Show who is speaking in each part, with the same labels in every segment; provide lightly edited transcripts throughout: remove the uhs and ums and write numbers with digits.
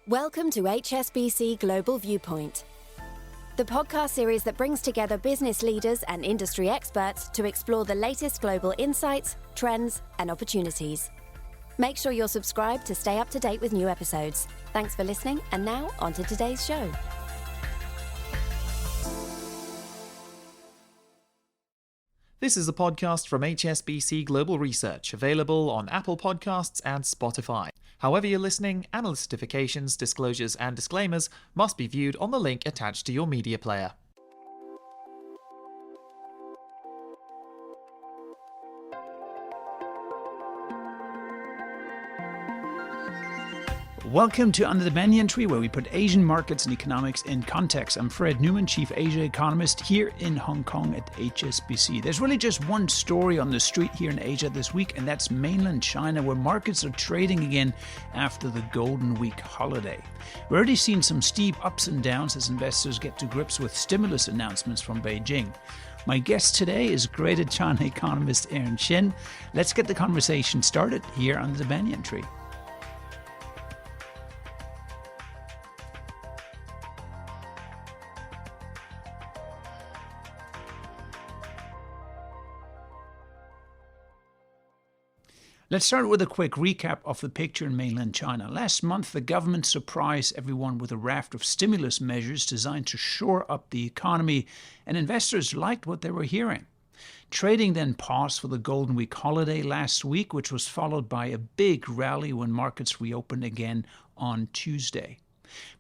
Speaker 1: Welcome to HSBC Global Viewpoint, the podcast series that brings together business leaders and industry experts to explore the latest global insights, trends, and opportunities. Make sure you're subscribed to stay up to date with new episodes. Thanks for listening, and now on to today's show.
Speaker 2: This is a podcast from HSBC Global Research, available on Apple Podcasts and Spotify. However you're listening, analyst certifications, disclosures, and disclaimers must be viewed on the link attached to your media player.
Speaker 3: Welcome to Under the Banyan Tree, where we put Asian markets and economics in context. I'm Fred Neumann, Chief Asia Economist here in Hong Kong at HSBC. There's really just one story on the street here in Asia this week, and that's mainland China, where markets are trading again after the Golden Week holiday. We're already seeing some steep ups and downs as investors get to grips with stimulus announcements from Beijing. My guest today is Greater China economist Erin Xin. Let's get the conversation started here under the Banyan Tree. Let's start with a quick recap of the picture in mainland China. Last month, the government surprised everyone with a raft of stimulus measures designed to shore up the economy, and investors liked what they were hearing. Trading then paused for the Golden Week holiday last week, which was followed by a big rally when markets reopened again on Tuesday.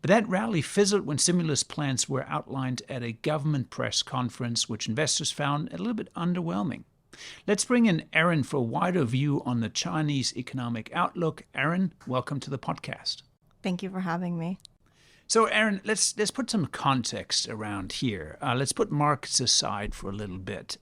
Speaker 3: But that rally fizzled when stimulus plans were outlined at a government press conference, which investors found a little bit underwhelming. Let's bring in Erin for a wider view on the Chinese economic outlook. Erin, welcome to the podcast.
Speaker 4: Thank you for having me.
Speaker 3: So, Erin, let's put some context around here. Let's put markets aside for a little bit.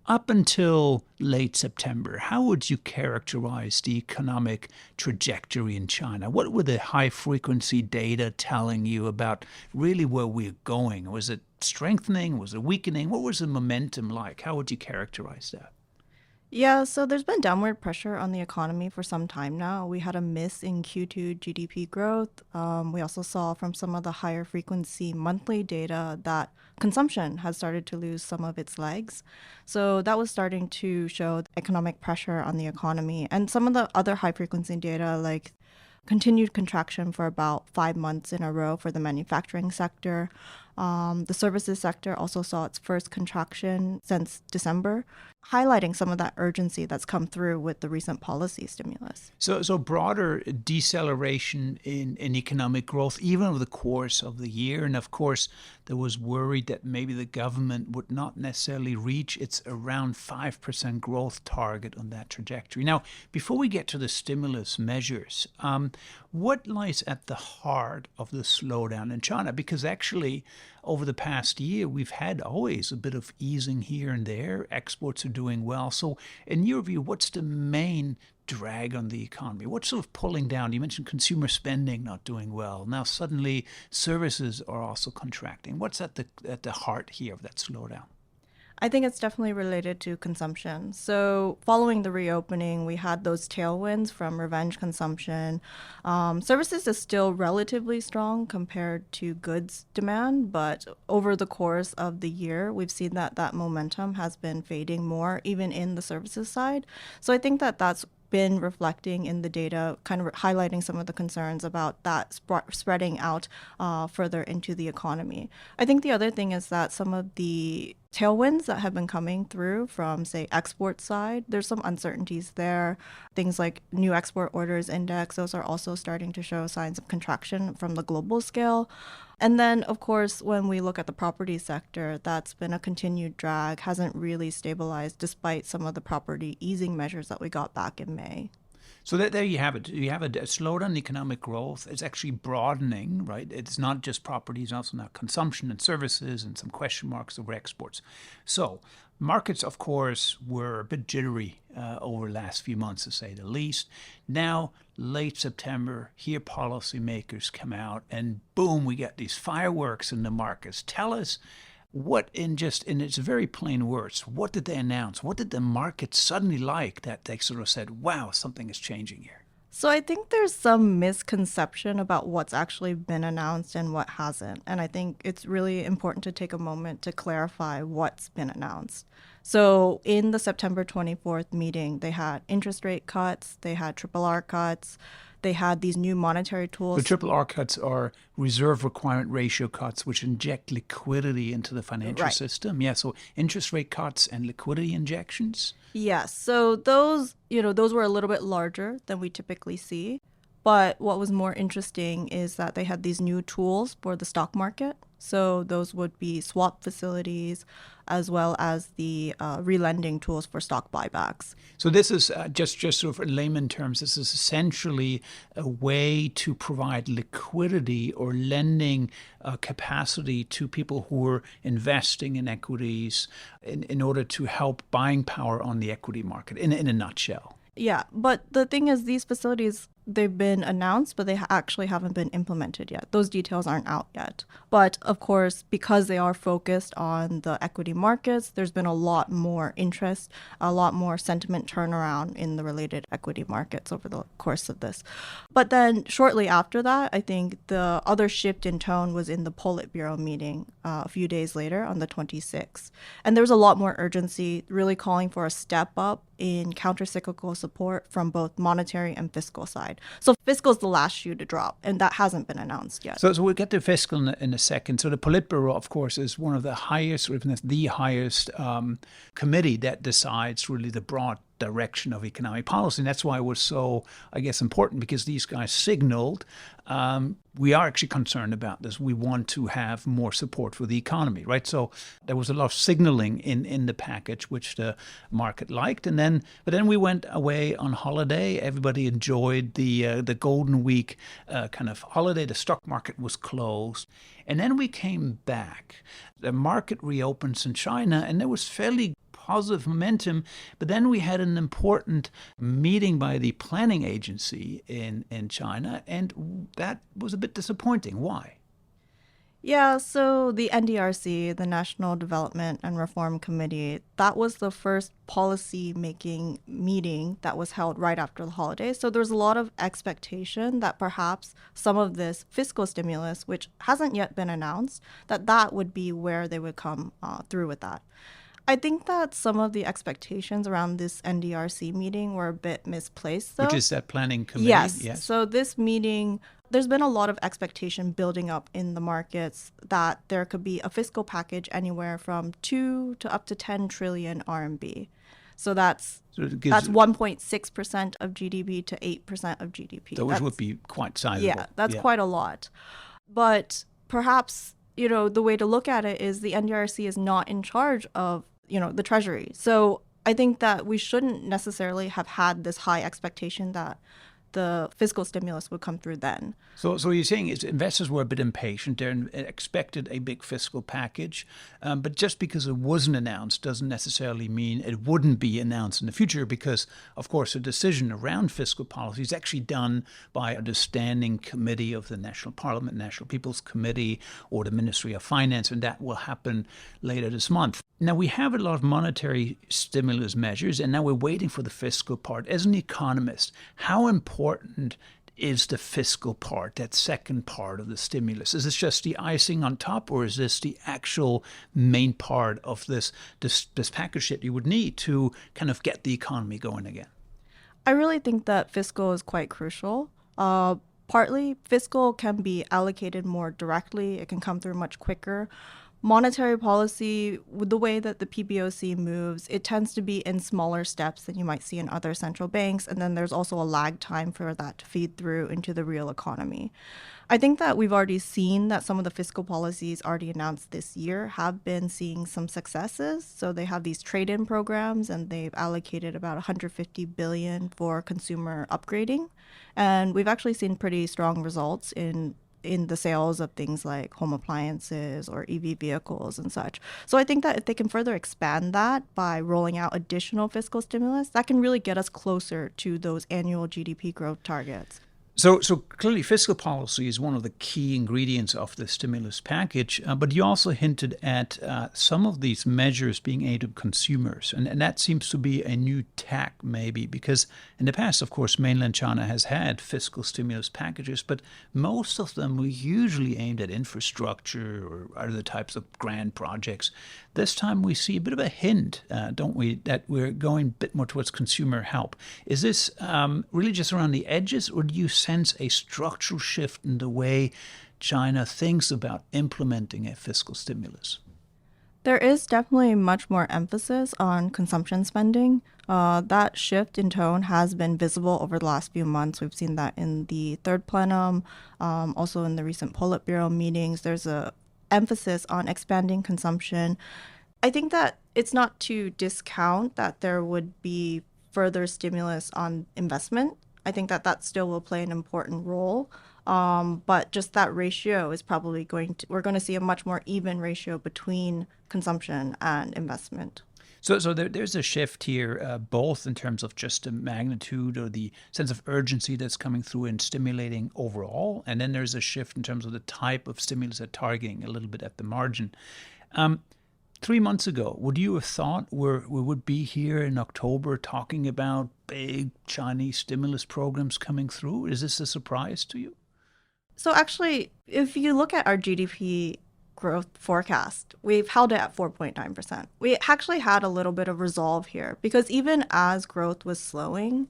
Speaker 3: Up until late September, how would you characterize the economic trajectory in China? What were the high-frequency data telling you about really where we're going? Was it strengthening? Was it weakening? What was the momentum like? How would you characterize that?
Speaker 4: Yeah, so there's been downward pressure on the economy for some time now. We had a miss in Q2 GDP growth. We also saw from some of the higher frequency monthly data that consumption has started to lose some of its legs. So that was starting to show economic pressure on the economy. And some of the other high frequency data, like continued contraction for about 5 months in a row for the manufacturing sector. The services sector also saw its first contraction since December, highlighting some of that urgency that's come through with the recent policy stimulus.
Speaker 3: So broader deceleration in economic growth, even over the course of the year. And of course, there was worry that maybe the government would not necessarily reach its around 5% growth target on that trajectory. Now, before we get to the stimulus measures, what lies at the heart of the slowdown in China? Because actually, over the past year, we've had always a bit of easing here and there. Exports are doing well. So in your view, what's the main drag on the economy? What's sort of pulling down? You mentioned consumer spending not doing well. Now suddenly services are also contracting. What's at the heart here of that slowdown?
Speaker 4: I think it's definitely related to consumption. So following the reopening, we had those tailwinds from revenge consumption. Services is still relatively strong compared to goods demand, but over the course of the year, we've seen that momentum has been fading more, even in the services side. So I think that's been reflecting in the data, kind of highlighting some of the concerns about that spreading out further into the economy. I think the other thing is that some of the tailwinds that have been coming through from, say, export side, there's some uncertainties there. Things like new export orders index, those are also starting to show signs of contraction from the global scale. And then, of course, when we look at the property sector, that's been a continued drag, hasn't really stabilized despite some of the property easing measures that we got back in May.
Speaker 3: So there you have it. You have a slowdown in economic growth. It's actually broadening, right? It's not just property, it's also now consumption and services and some question marks over exports. So markets, of course, were a bit jittery over the last few months, to say the least. Now, late September, here policymakers come out and boom, we get these fireworks in the markets. Tell us, what, in its very plain words, what did they announce? What did the market suddenly like that they sort of said, wow, something is changing here?
Speaker 4: So I think there's some misconception about what's actually been announced and what hasn't. And I think it's really important to take a moment to clarify what's been announced. So in the September 24th meeting, they had interest rate cuts, they had triple R cuts, they had these new monetary tools.
Speaker 3: The triple R cuts are reserve requirement ratio cuts, which inject liquidity into the financial
Speaker 4: Right.
Speaker 3: system. Yeah, so interest rate cuts and liquidity injections.
Speaker 4: Yes. So those were a little bit larger than we typically see. But what was more interesting is that they had these new tools for the stock market. So those would be swap facilities as well as the relending tools for stock buybacks.
Speaker 3: So this is just sort of in layman terms, this is essentially a way to provide liquidity or lending capacity to people who are investing in equities in order to help buying power on the equity market, in a nutshell.
Speaker 4: Yeah, but the thing is, these facilities, they've been announced, but they actually haven't been implemented yet. Those details aren't out yet. But of course, because they are focused on the equity markets, there's been a lot more interest, a lot more sentiment turnaround in the related equity markets over the course of this. But then shortly after that, I think the other shift in tone was in the Politburo meeting a few days later on the 26th. And there was a lot more urgency, really calling for a step up in countercyclical support from both monetary and fiscal side. So fiscal is the last shoe to drop, and that hasn't been announced yet.
Speaker 3: So we'll get to fiscal in a second. So the Politburo, of course, is one of the highest, or even the highest committee that decides really the broad direction of economic policy. And that's why it was so, I guess, important, because these guys signaled we are actually concerned about this. We want to have more support for the economy, right? So there was a lot of signaling in the package, which the market liked. But then we went away on holiday. Everybody enjoyed the Golden Week kind of holiday. The stock market was closed. And then we came back. The market reopens in China, and there was fairly positive momentum. But then we had an important meeting by the planning agency in China, and that was a bit disappointing. Why?
Speaker 4: Yeah, so the NDRC, the National Development and Reform Committee, that was the first policy-making meeting that was held right after the holidays. So there's a lot of expectation that perhaps some of this fiscal stimulus, which hasn't yet been announced, that would be where they would come through with that. I think that some of the expectations around this NDRC meeting were a bit misplaced, though.
Speaker 3: Which is that planning committee?
Speaker 4: Yes. So this meeting, there's been a lot of expectation building up in the markets that there could be a fiscal package anywhere from 2 to up to 10 trillion RMB. So that's 1.6% of GDP to 8% of GDP.
Speaker 3: Those would be quite sizable.
Speaker 4: Yeah, that's quite a lot. But perhaps, the way to look at it is the NDRC is not in charge of the Treasury. So I think that we shouldn't necessarily have had this high expectation that the fiscal stimulus would come through then.
Speaker 3: So what you're saying is investors were a bit impatient. They expected a big fiscal package. But just because it wasn't announced doesn't necessarily mean it wouldn't be announced in the future, because, of course, a decision around fiscal policy is actually done by the standing committee of the National Parliament, National People's Committee, or the Ministry of Finance, and that will happen later this month. Now, we have a lot of monetary stimulus measures, and now we're waiting for the fiscal part. As an economist, how important is the fiscal part, that second part of the stimulus? Is this just the icing on top, or is this the actual main part of this package that you would need to kind of get the economy going again?
Speaker 4: I really think that fiscal is quite crucial. Partly, fiscal can be allocated more directly. It can come through much quicker. Monetary policy, with the way that the PBOC moves, it tends to be in smaller steps than you might see in other central banks. And then there's also a lag time for that to feed through into the real economy. I think that we've already seen that some of the fiscal policies already announced this year have been seeing some successes. So they have these trade-in programs, and they've allocated about 150 billion for consumer upgrading. And we've actually seen pretty strong results in the sales of things like home appliances or EV vehicles and such. So I think that if they can further expand that by rolling out additional fiscal stimulus, that can really get us closer to those annual GDP growth targets.
Speaker 3: So clearly fiscal policy is one of the key ingredients of the stimulus package, but you also hinted at some of these measures being aimed at consumers. And that seems to be a new tack maybe, because in the past, of course, mainland China has had fiscal stimulus packages, but most of them were usually aimed at infrastructure or other types of grand projects. This time we see a bit of a hint, don't we, that we're going a bit more towards consumer help. Is this really just around the edges, or do you sense a structural shift in the way China thinks about implementing a fiscal stimulus?
Speaker 4: There is definitely much more emphasis on consumption spending. That shift in tone has been visible over the last few months. We've seen that in the third plenum, also in the recent Politburo meetings. There's a emphasis on expanding consumption. I think that it's not to discount that there would be further stimulus on investment. I think that that still will play an important role. But just that ratio is probably we're going to see a much more even ratio between consumption and investment.
Speaker 3: So there's a shift here, both in terms of just the magnitude or the sense of urgency that's coming through in stimulating overall, and then there's a shift in terms of the type of stimulus they're targeting a little bit at the margin. 3 months ago, would you have thought we would be here in October talking about big Chinese stimulus programs coming through? Is this a surprise to you?
Speaker 4: So actually, if you look at our GDP growth forecast, we've held it at 4.9%. We actually had a little bit of resolve here because even as growth was slowing,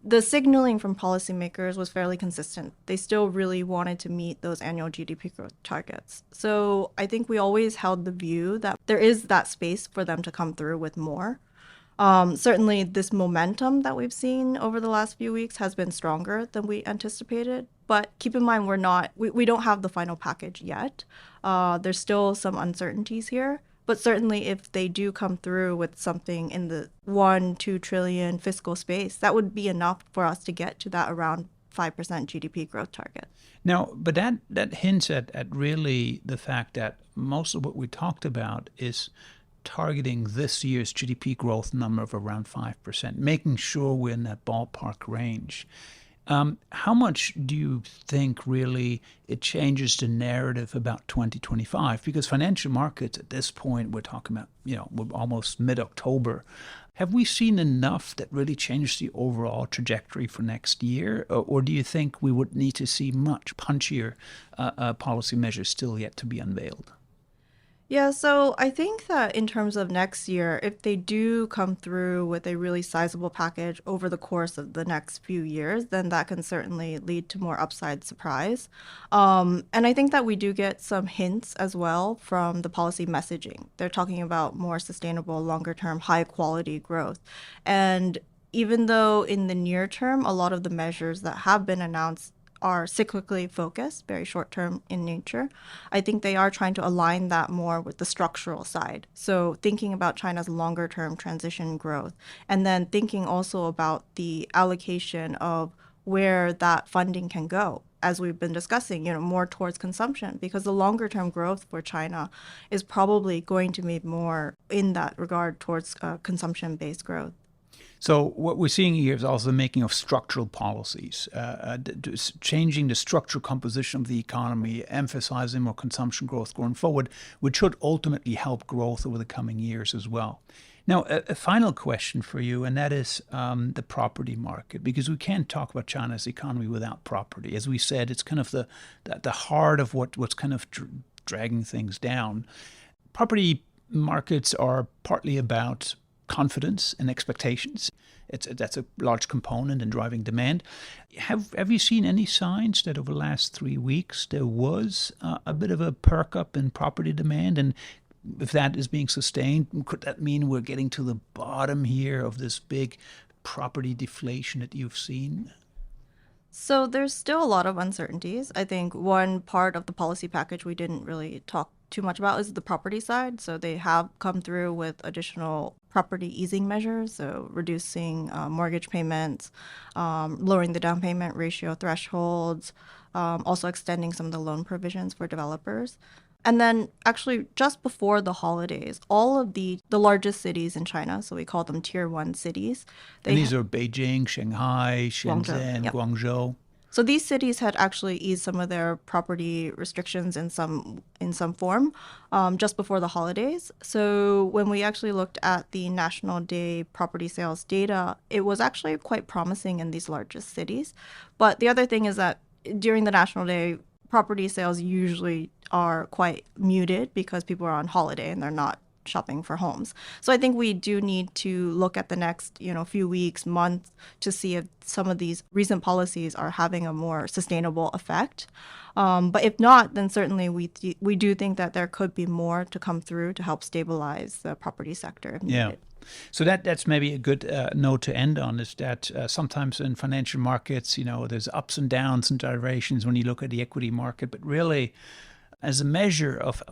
Speaker 4: the signaling from policymakers was fairly consistent. They still really wanted to meet those annual GDP growth targets. So I think we always held the view that there is that space for them to come through with more. Certainly, this momentum that we've seen over the last few weeks has been stronger than we anticipated. But keep in mind, we don't have the final package yet. There's still some uncertainties here. But certainly, if they do come through with something in the 1-2 trillion fiscal space, that would be enough for us to get to that around 5% GDP growth target.
Speaker 3: Now, but that hints at really the fact that most of what we talked about is targeting this year's GDP growth number of around 5%, making sure we're in that ballpark range. How much do you think really it changes the narrative about 2025? Because financial markets at this point, we're talking about, we're almost mid-October. Have we seen enough that really changes the overall trajectory for next year? Or do you think we would need to see much punchier policy measures still yet to be unveiled?
Speaker 4: Yeah, so I think that in terms of next year, if they do come through with a really sizable package over the course of the next few years, then that can certainly lead to more upside surprise. And I think that we do get some hints as well from the policy messaging. They're talking about more sustainable, longer-term, high-quality growth. And even though in the near term, a lot of the measures that have been announced are cyclically focused, very short-term in nature, I think they are trying to align that more with the structural side. So thinking about China's longer-term transition growth, and then thinking also about the allocation of where that funding can go, as we've been discussing, more towards consumption, because the longer-term growth for China is probably going to be more in that regard towards consumption-based growth.
Speaker 3: So what we're seeing here is also the making of structural policies, changing the structural composition of the economy, emphasizing more consumption growth going forward, which should ultimately help growth over the coming years as well. Now, a final question for you, and that is the property market, because we can't talk about China's economy without property. As we said, it's kind of the heart of what's kind of dragging things down. Property markets are partly about confidence and expectations. That's a large component in driving demand. Have you seen any signs that over the last 3 weeks there was a bit of a perk up in property demand? And if that is being sustained, could that mean we're getting to the bottom here of this big property deflation that you've seen?
Speaker 4: So there's still a lot of uncertainties. I think one part of the policy package we didn't really talk too much about is the property side. So they have come through with additional property easing measures, so reducing mortgage payments, lowering the down payment ratio thresholds, also extending some of the loan provisions for developers. And then actually just before the holidays, all of the largest cities in China, so we call them tier 1 cities.
Speaker 3: And these are Beijing, Shanghai, Shenzhen,
Speaker 4: Yep.
Speaker 3: Guangzhou.
Speaker 4: So these cities had actually eased some of their property restrictions in some form just before the holidays. So when we actually looked at the National Day property sales data, it was actually quite promising in these largest cities. But the other thing is that during the National Day, property sales usually are quite muted because people are on holiday and they're not shopping for homes. So I think we do need to look at the next, few weeks, month to see if some of these recent policies are having a more sustainable effect. But if not, then certainly we do think that there could be more to come through to help stabilize the property sector if needed.
Speaker 3: So that's maybe a good note to end on, is that sometimes in financial markets, there's ups and downs and gyrations when you look at the equity market, but really as a measure of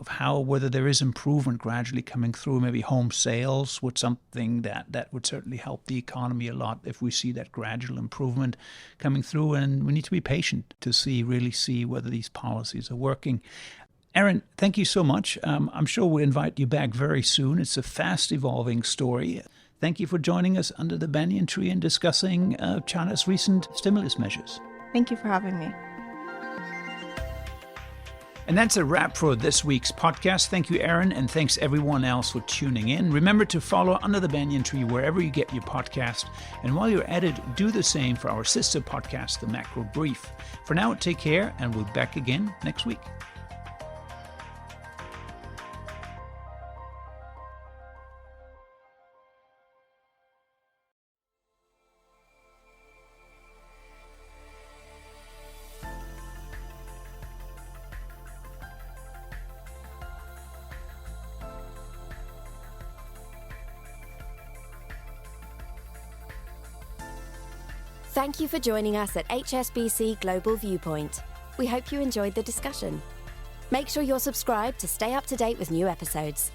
Speaker 3: whether there is improvement gradually coming through, maybe home sales would something that would certainly help the economy a lot if we see that gradual improvement coming through. And we need to be patient to really see whether these policies are working. Erin, thank you so much. I'm sure we'll invite you back very soon. It's a fast-evolving story. Thank you for joining us under the Banyan Tree and discussing China's recent stimulus measures.
Speaker 4: Thank you for having me.
Speaker 3: And that's a wrap for this week's podcast. Thank you, Erin, and thanks everyone else for tuning in. Remember to follow Under the Banyan Tree wherever you get your podcast. And while you're at it, do the same for our sister podcast, The Macro Brief. For now, take care, and we'll be back again next week.
Speaker 1: Thank you for joining us at HSBC Global Viewpoint. We hope you enjoyed the discussion. Make sure you're subscribed to stay up to date with new episodes.